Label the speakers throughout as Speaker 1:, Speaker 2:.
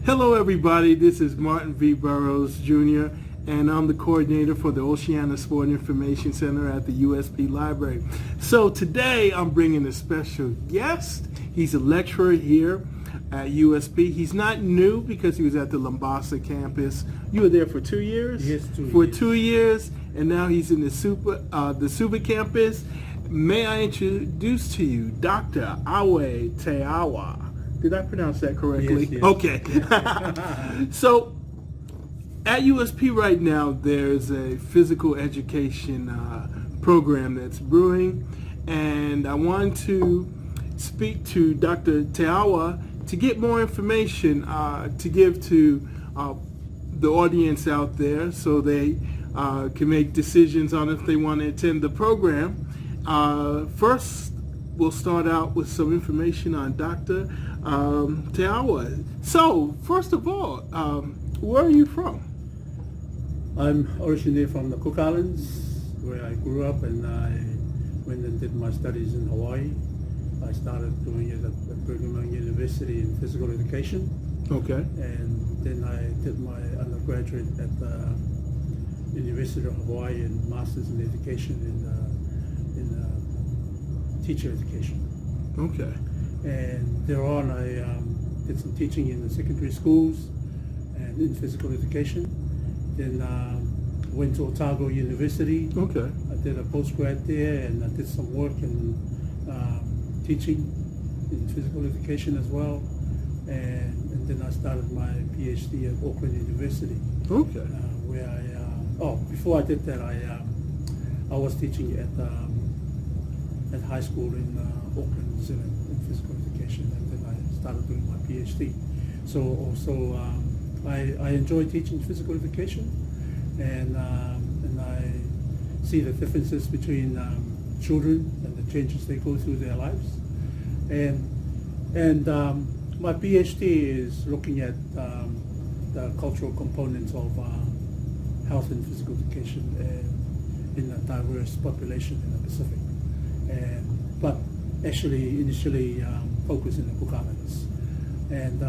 Speaker 1: Hello everybody, this is Martin V. Burrows Jr. and I'm the coordinator for the Oceana Sport Information Center at the USP Library. So today I'm bringing a special guest. He's a lecturer here at USP. He's not new because he was at the Lombasa campus. You were there for 2 years?
Speaker 2: Yes, 2
Speaker 1: For
Speaker 2: years.
Speaker 1: 2 years, and now he's in the Suba campus. May I introduce to you Dr. Awe Teawa. Did I pronounce that correctly?
Speaker 2: Yes, yes.
Speaker 1: Okay. So at USP right now, there's a physical education program that's brewing, and I want to speak to Dr. Teawa to get more information to give to the audience out there so they can make decisions on if they want to attend the program. First, we'll start out with some information on Dr. Teawa. So, first of all, where are you from?
Speaker 2: I'm originally from the Cook Islands, where I grew up, and I went and did my studies in Hawaii. I started doing it at Practicum University in physical education.
Speaker 1: Okay.
Speaker 2: And then I did my undergraduate at the University of Hawaii and Masters in Education in teacher education.
Speaker 1: Okay.
Speaker 2: And thereon I did some teaching in the secondary schools and in physical education. Then went to Otago University.
Speaker 1: Okay.
Speaker 2: I did a postgrad there, and I did some work in teaching in physical education as well. And then I started my PhD at Auckland University.
Speaker 1: Okay.
Speaker 2: Where before I did that, I was teaching at high school in Auckland, New Zealand, in physical education, and then I started doing my PhD. So also I enjoy teaching physical education, and I see the differences between children and the changes they go through their lives, and my PhD is looking at the cultural components of health and physical education in a diverse population in the Pacific, but actually initially focused in the Cook Islands. And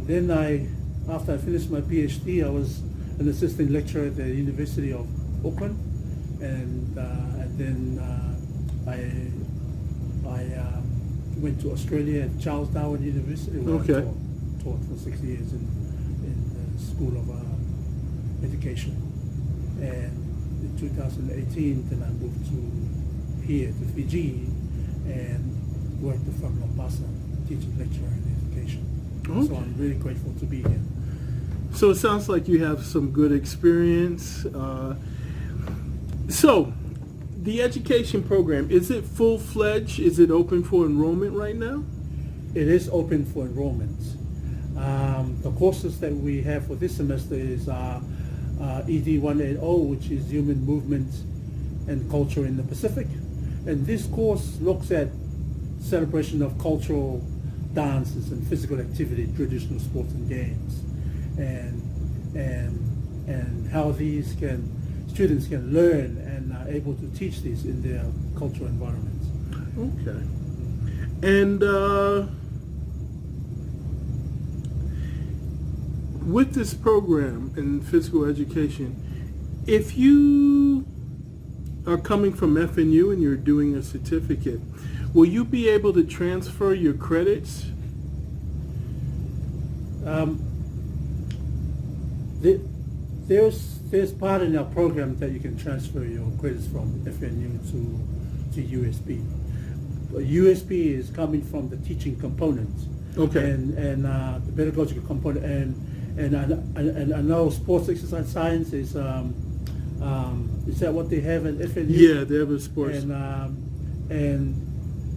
Speaker 2: then after I finished my PhD, I was an assistant lecturer at the University of Auckland, and then I went to Australia at Charles Darwin University, where
Speaker 1: Okay.
Speaker 2: I taught for 6 years in the School of Education. And in 2018, then I moved here to Fiji and worked from Lombasa, teaching lecturer in education.
Speaker 1: Okay.
Speaker 2: So I'm really grateful to be here.
Speaker 1: So it sounds like you have some good experience. So the education program, is it full-fledged? Is it open for enrollment right now?
Speaker 2: It is open for enrollment. The courses that we have for this semester is ED 180, which is Human Movement and Culture in the Pacific. And this course looks at celebration of cultural dances and physical activity, traditional sports and games, and how these students can learn and are able to teach these in their cultural environments.
Speaker 1: Okay. And with this program in physical education, if you are coming from FNU and you're doing a certificate, will you be able to transfer your credits?
Speaker 2: There's part in our program that you can transfer your credits from FNU to USB. USB is coming from the teaching component,
Speaker 1: Okay.
Speaker 2: and the pedagogical component, and I know sports exercise science is that what they have in FNU?
Speaker 1: Yeah, they have a sports.
Speaker 2: And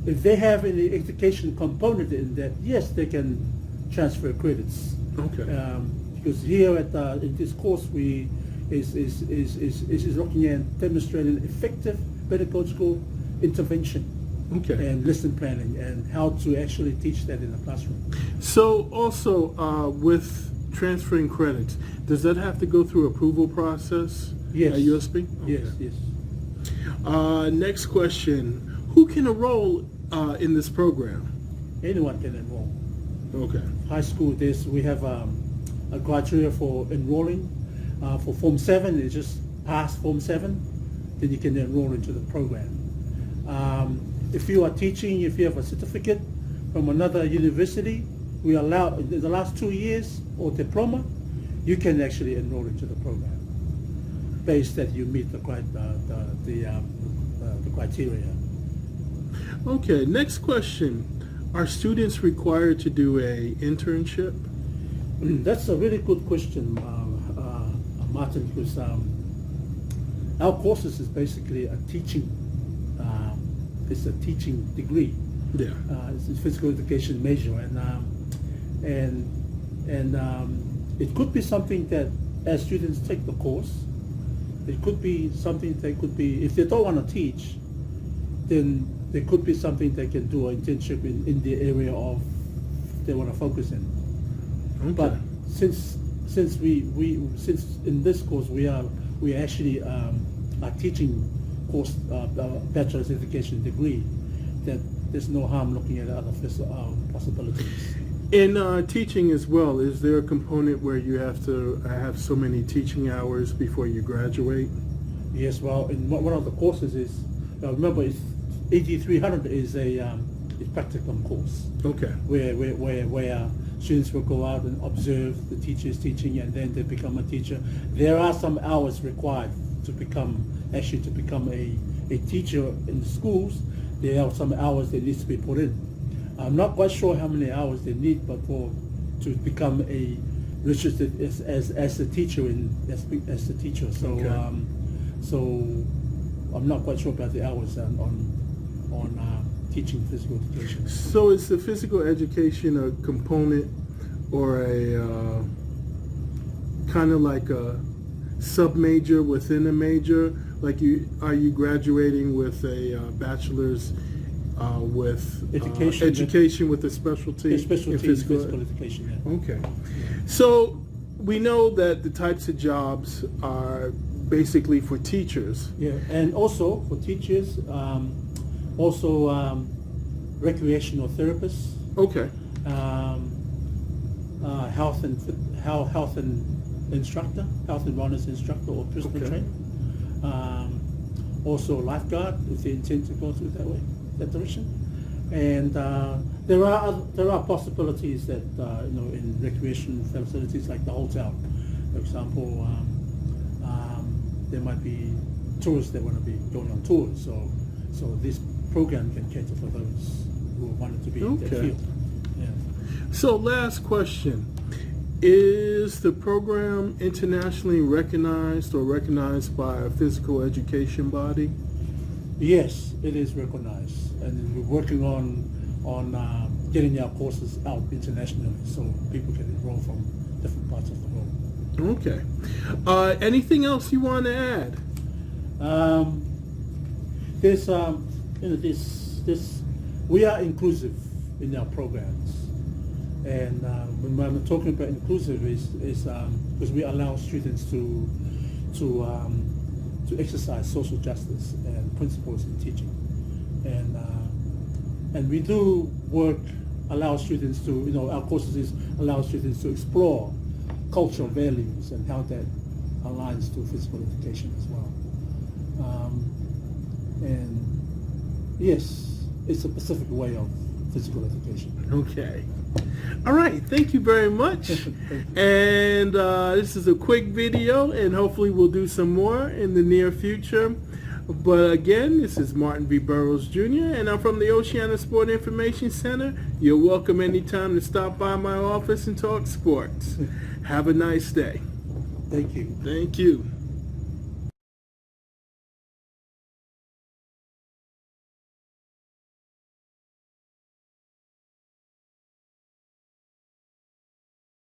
Speaker 2: if they have any education component in that, yes, they can transfer credits.
Speaker 1: Okay.
Speaker 2: Because here in this course we is looking at demonstrating effective pedagogical intervention
Speaker 1: Okay.
Speaker 2: and lesson planning and how to actually teach that in the classroom.
Speaker 1: So also with transferring credits, does that have to go through approval process
Speaker 2: Yes.
Speaker 1: at USB?
Speaker 2: Yes,
Speaker 1: Okay.
Speaker 2: yes.
Speaker 1: Next question. Who can enroll in this program?
Speaker 2: Anyone can enroll.
Speaker 1: Okay.
Speaker 2: High school, we have a criteria for enrolling. For Form 7, it's just pass Form 7, then you can enroll into the program. If you are teaching, if you have a certificate from another university, we allow, in the last 2 years or diploma, you can actually enroll into the program based that you meet the criteria.
Speaker 1: Okay, next question. Are students required to do a internship?
Speaker 2: That's a really good question, Martin, because our courses is basically a teaching, it's a teaching degree.
Speaker 1: Yeah.
Speaker 2: It's a physical education major, and it could be something that as students take the course, it could be something that could be, if they don't want to teach, then there could be something they can do an internship in the area of they want to focus in.
Speaker 1: Okay.
Speaker 2: But since in this course we actually are teaching course bachelor's education degree, that there's no harm looking at other possibilities.
Speaker 1: In teaching as well, is there a component where you have to have so many teaching hours before you graduate?
Speaker 2: Yes, well, in one of the courses is, remember, it's 8300 is a practicum course.
Speaker 1: Okay.
Speaker 2: Where students will go out and observe the teachers teaching, and then they become a teacher. There are some hours required to become a teacher in the schools. There are some hours that needs to be put in. I'm not quite sure how many hours they need, but to become a registered as a teacher as the teacher. So
Speaker 1: Okay.
Speaker 2: So I'm not quite sure about the hours on teaching physical education.
Speaker 1: So is the physical education a component or a kind of like a sub-major within a major? Like are you graduating with a bachelor's with education with a specialty,
Speaker 2: A specialty in physical education. Yeah.
Speaker 1: Okay. So we know that the types of jobs are basically for teachers.
Speaker 2: Yeah, and also for teachers, recreational therapists,
Speaker 1: Okay.
Speaker 2: health and instructor, health and wellness instructor or personal
Speaker 1: Okay.
Speaker 2: trainer. Also lifeguard if they intend to go through that direction. And there are possibilities that in recreation facilities like the hotel, for example. There might be tourists that want to be going on tours, so this program can cater for those who wanted to be in that
Speaker 1: Okay.
Speaker 2: field. Yeah.
Speaker 1: So last question. Is the program internationally recognized or recognized by a physical education body?
Speaker 2: Yes, it is recognized, and we're working on getting our courses out internationally so people can enroll from different parts of the world.
Speaker 1: Okay. Anything else you want to add?
Speaker 2: There's we are inclusive in our programs, and when I'm talking about inclusive is because we allow students to exercise social justice and principles in teaching, and we do work allow students to our courses allow students to explore cultural values and how that aligns to physical education as well. And yes, it's a specific way of physical education.
Speaker 1: Okay. All right. Thank you very much. And this is a quick video, and hopefully we'll do some more in the near future. But again, this is Martin B. Burrows Jr., and I'm from the Oceana Sport Information Center. You're welcome anytime to stop by my office and talk sports. Have a nice day.
Speaker 2: Thank you.
Speaker 1: Thank you.